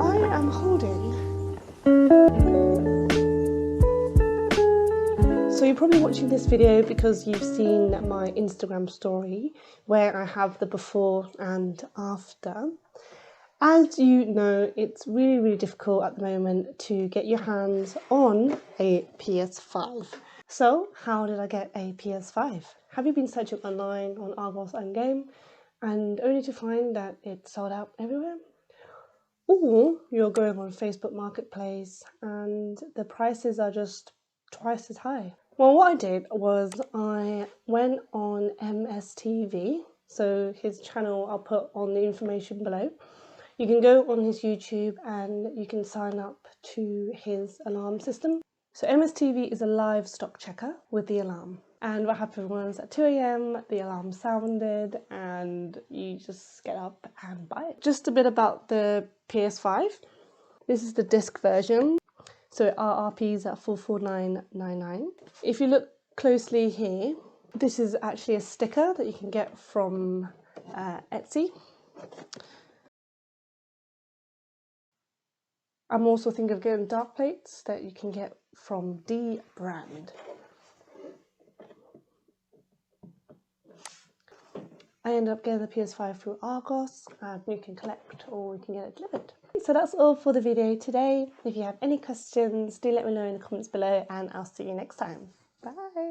I am holding. So you're probably watching this video because you've seen my Instagram story where I have the before and after. As you know, it's really difficult at the moment to get your hands on a PS5. So how did I get a PS5? Have you been searching online on Argos and Game and only to find that it's sold out everywhere? Or you're going on Facebook Marketplace and the prices are just twice as high? Well, what I did was I went on MSTV, so his channel I'll put on the information below. You can go on his YouTube and you can sign up to his alarm system. So MSTV is a live stock checker with the alarm. And what happened was at 2 AM, the alarm sounded and you just get up and buy it. Just a bit about the PS5. This is the disc version. So RRP is at 449.99. If you look closely here, this is actually a sticker that you can get from Etsy. I'm also thinking of getting Darkplates that you can get from Dbrand. I ended up getting the PS5 through Argos, and you can collect or you can get it delivered. So that's all for the video today. If you have any questions, do let me know in the comments below and I'll see you next time. Bye!